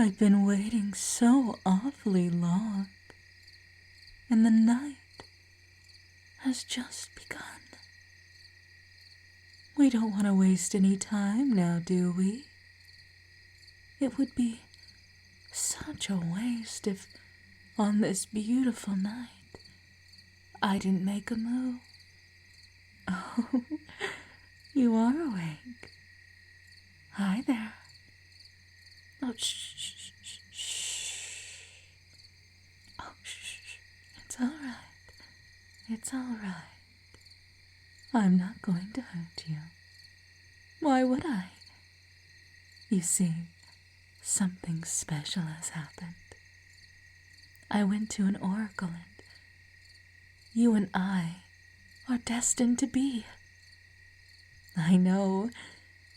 I've been waiting so awfully long, and the night has just begun. We don't want to waste any time now, do we? It would be such a waste if, on this beautiful night, I didn't make a move. Oh, you are awake. Hi there. Oh, shh, shh, shh, shh. Oh, shh, shh. It's all right. It's all right. I'm not going to hurt you. Why would I? You see, something special has happened. I went to an oracle and you and I are destined to be. I know,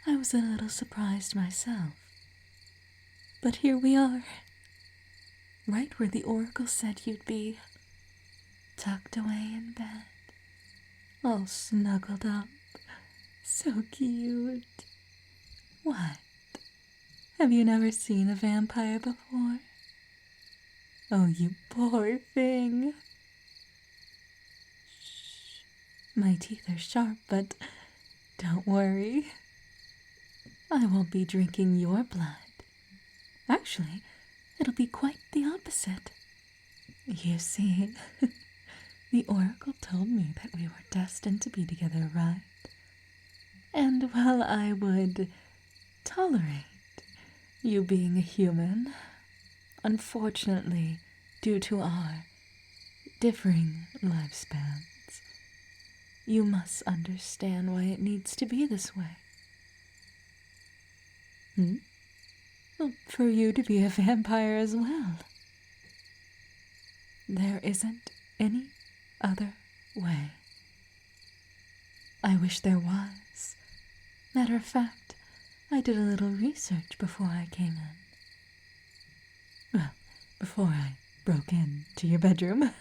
I was a little surprised myself. But here we are, right where the oracle said you'd be, tucked away in bed, all snuggled up, so cute. What? Have you never seen a vampire before? Oh, you poor thing. Shh. My teeth are sharp, but don't worry. I won't be drinking your blood. Actually, it'll be quite the opposite. You see, the oracle told me that we were destined to be together, right? And while I would tolerate you being a human, unfortunately, due to our differing lifespans, you must understand why it needs to be this way. Well, for you to be a vampire as well. There isn't any other way. I wish there was. Matter of fact, I did a little research before I came in. Well, before I broke into your bedroom.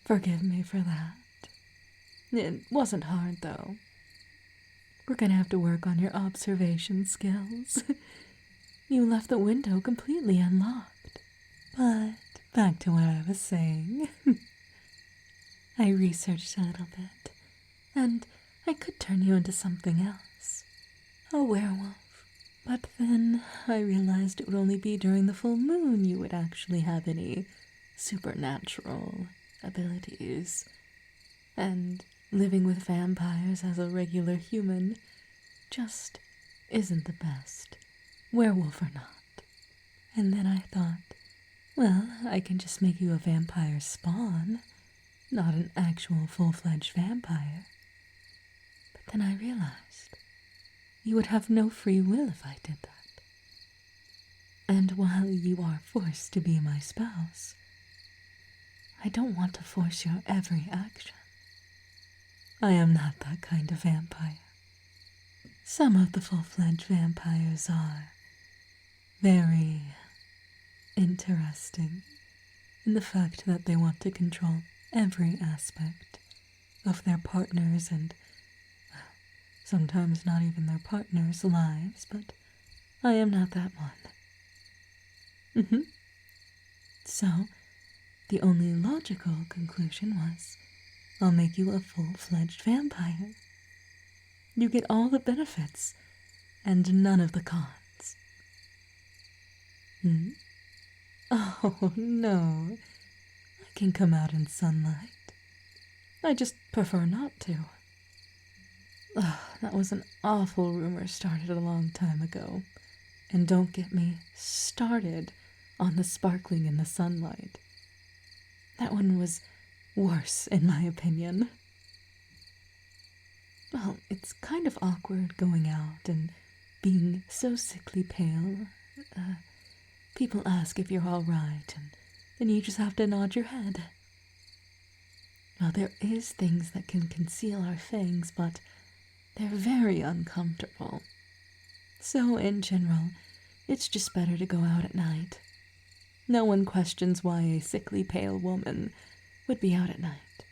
Forgive me for that. It wasn't hard, though. We're gonna have to work on your observation skills. You left the window completely unlocked. But back to what I was saying. I researched a little bit, and I could turn you into something else. A werewolf. But then I realized it would only be during the full moon you would actually have any supernatural abilities. And living with vampires as a regular human just isn't the best, werewolf or not. And then I thought, well, I can just make you a vampire spawn, not an actual full-fledged vampire. But then I realized you would have no free will if I did that. And while you are forced to be my spouse, I don't want to force your every action. I am not that kind of vampire. Some of the full-fledged vampires are very interesting in the fact that they want to control every aspect of their partners and, well, sometimes not even their partners' lives, but I am not that one. So, the only logical conclusion was, I'll make you a full-fledged vampire. You get all the benefits and none of the cons. Oh, no. I can come out in sunlight. I just prefer not to. That was an awful rumor started a long time ago. And don't get me started on the sparkling in the sunlight. That one was worse, in my opinion. Well, it's kind of awkward going out and being so sickly pale. People ask if you're all right, and then you just have to nod your head. Well, there is things that can conceal our fangs, but they're very uncomfortable. So, in general, it's just better to go out at night. No one questions why a sickly pale woman would be out at night.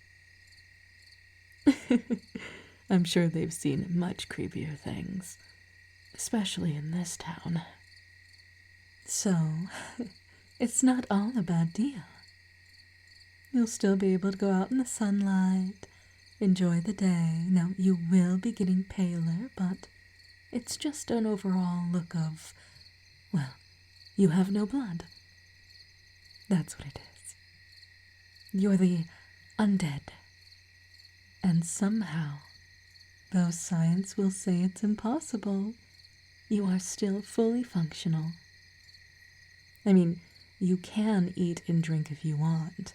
I'm sure they've seen much creepier things, especially in this town. So, it's not all a bad deal. You'll still be able to go out in the sunlight, enjoy the day. Now, you will be getting paler, but it's just an overall look of, well, you have no blood. That's what it is. You're the undead. And somehow, though science will say it's impossible, you are still fully functional. I mean, you can eat and drink if you want.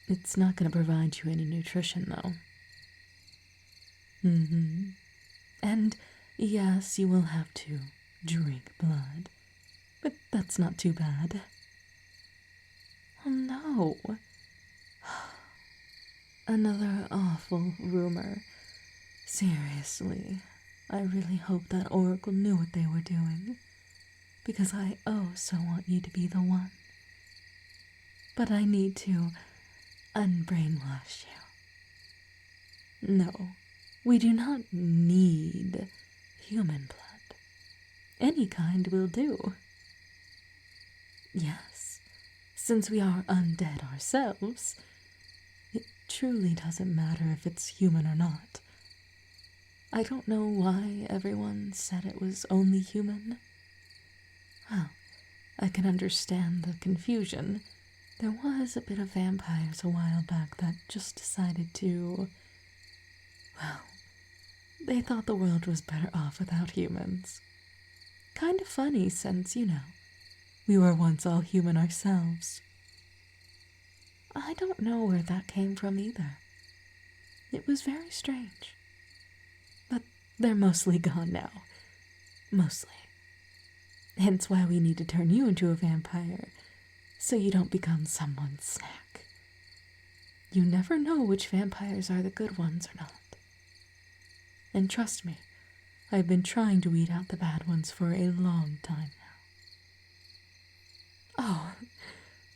It's not going to provide you any nutrition, though. And yes, you will have to drink blood, but that's not too bad. Oh no. Another awful rumor. Seriously, I really hope that Oracle knew what they were doing, because I oh so want you to be the one. But I need to unbrainwash you. No, we do not need human blood. Any kind will do. Yes, since we are undead ourselves, it truly doesn't matter if it's human or not. I don't know why everyone said it was only human. Well, I can understand the confusion. There was a bit of vampires a while back that just decided to, well, they thought the world was better off without humans. Kind of funny since, we were once all human ourselves. I don't know where that came from either. It was very strange. But they're mostly gone now. Mostly. Hence why we need to turn you into a vampire, so you don't become someone's snack. You never know which vampires are the good ones or not. And trust me, I've been trying to weed out the bad ones for a long time now. Oh,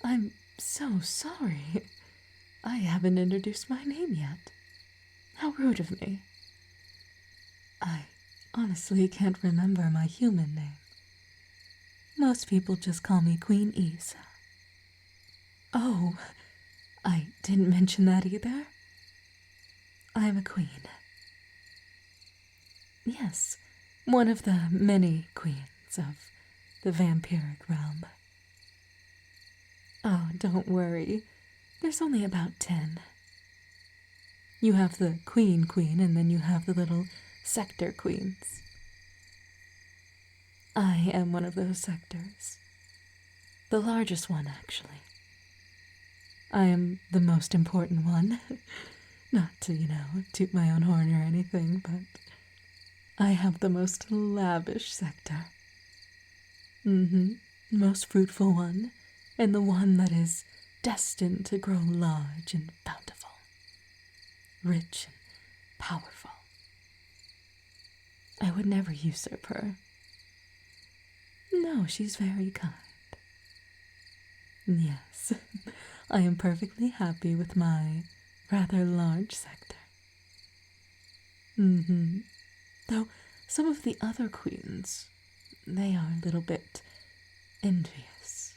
I'm so sorry. I haven't introduced my name yet. How rude of me. I honestly can't remember my human name. Most people just call me Queen Isa. Oh, I didn't mention that either. I'm a queen. Yes, one of the many queens of the vampiric realm. Oh, don't worry. There's only about 10. You have the queen, and then you have the little sector queens. I am one of those sectors. The largest one, actually. I am the most important one. Not to, toot my own horn or anything, but I have the most lavish sector. Most fruitful one, and the one that is destined to grow large and bountiful, rich and powerful. I would never usurp her. No, she's very kind. Yes, I am perfectly happy with my rather large sector. Though some of the other queens, they are a little bit envious.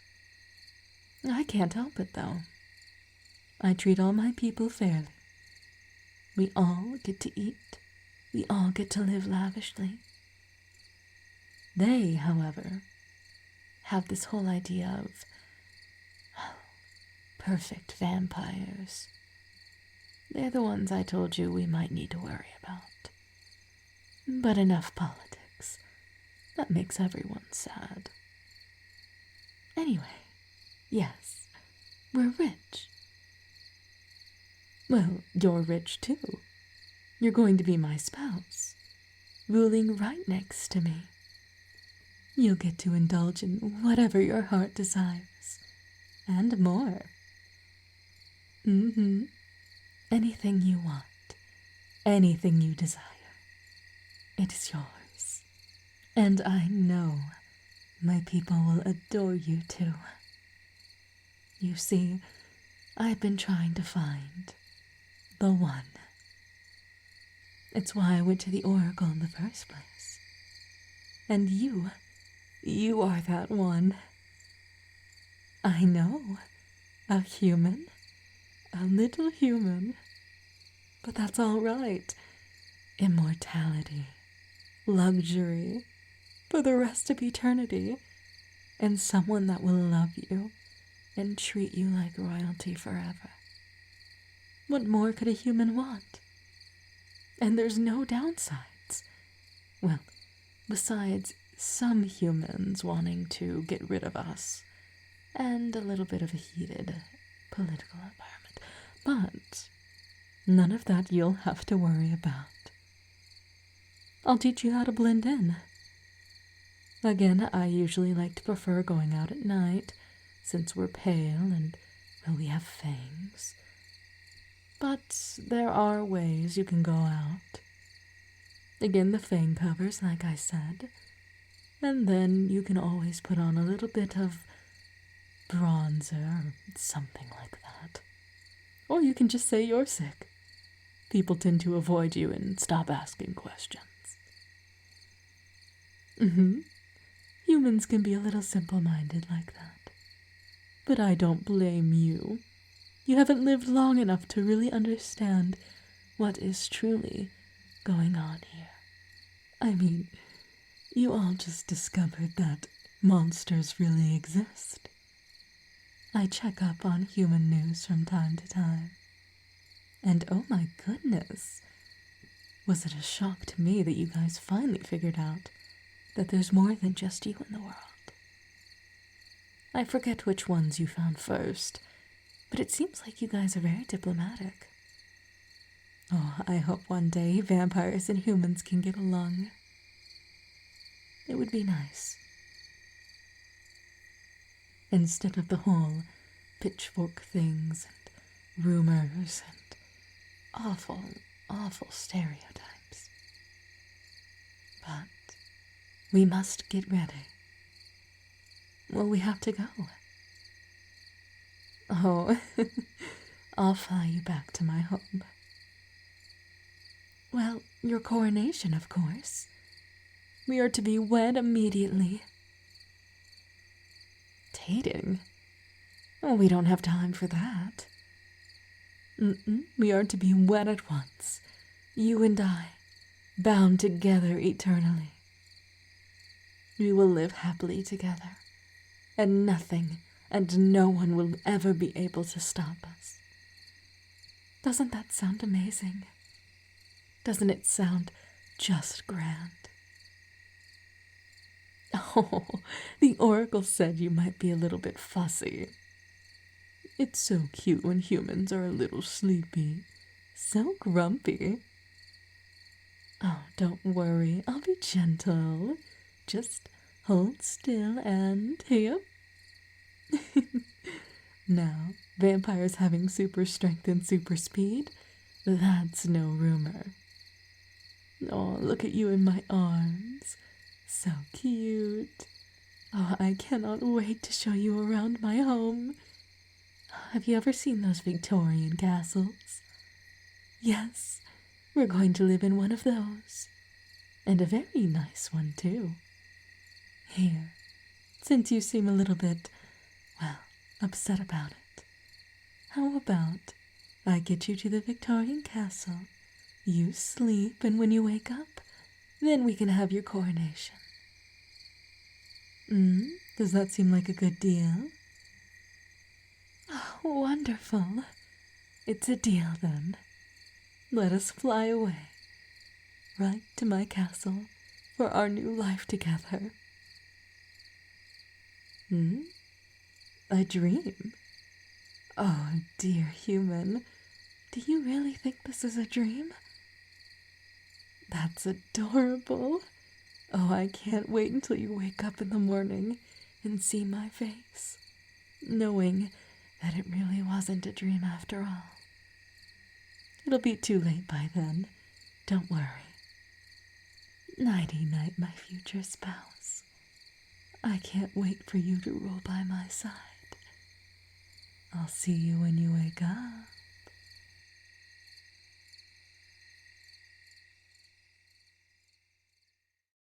I can't help it, though. I treat all my people fairly. We all get to eat. We all get to live lavishly. They, however, have this whole idea of perfect vampires. They're the ones I told you we might need to worry about. But enough politics. That makes everyone sad. Anyway, yes, we're rich. Well, you're rich too. You're going to be my spouse, ruling right next to me. You'll get to indulge in whatever your heart desires, and more. Anything you want, anything you desire, it is yours. And I know my people will adore you too. You see, I've been trying to find the one. It's why I went to the Oracle in the first place. And You are that one. I know. A human. A little human. But that's all right. Immortality. Luxury. For the rest of eternity. And someone that will love you and treat you like royalty forever. What more could a human want? And there's no downsides. Well, besides some humans wanting to get rid of us, and a little bit of a heated political environment. But none of that you'll have to worry about. I'll teach you how to blend in. Again, I usually like to prefer going out at night, since we're pale and, well, we have fangs. But there are ways you can go out. Again, the fang covers, like I said. And then you can always put on a little bit of bronzer or something like that. Or you can just say you're sick. People tend to avoid you and stop asking questions. Humans can be a little simple-minded like that. But I don't blame you. You haven't lived long enough to really understand what is truly going on here. I mean, you all just discovered that monsters really exist. I check up on human news from time to time. And oh my goodness, was it a shock to me that you guys finally figured out that there's more than just you in the world. I forget which ones you found first, but it seems like you guys are very diplomatic. Oh, I hope one day vampires and humans can get along. It would be nice. Instead of the whole pitchfork things and rumors and awful, awful stereotypes. But we must get ready. Well, we have to go. Oh, I'll fly you back to my home. Well, your coronation, of course. We are to be wed immediately. Dating? Oh, we don't have time for that. We are to be wed at once. You and I, bound together eternally. We will live happily together, and nothing and no one will ever be able to stop us. Doesn't that sound amazing? Doesn't it sound just grand? Oh, the oracle said you might be a little bit fussy. It's so cute when humans are a little sleepy, so grumpy. Oh, don't worry, I'll be gentle. Just hold still and hip. Now, vampires having super strength and super speed, that's no rumor. Oh, look at you in my arms. So cute. Oh, I cannot wait to show you around my home. Have you ever seen those Victorian castles? Yes, we're going to live in one of those. And a very nice one, too. Here, since you seem a little bit, well, upset about it, how about I get you to the Victorian castle, you sleep, and when you wake up, then we can have your coronation. Does that seem like a good deal? Oh, wonderful. It's a deal, then. Let us fly away, right to my castle, for our new life together. A dream? Oh, dear human, do you really think this is a dream? That's adorable. Oh, I can't wait until you wake up in the morning and see my face, knowing that it really wasn't a dream after all. It'll be too late by then. Don't worry. Nighty-night, my future spouse. I can't wait for you to rule by my side. I'll see you when you wake up.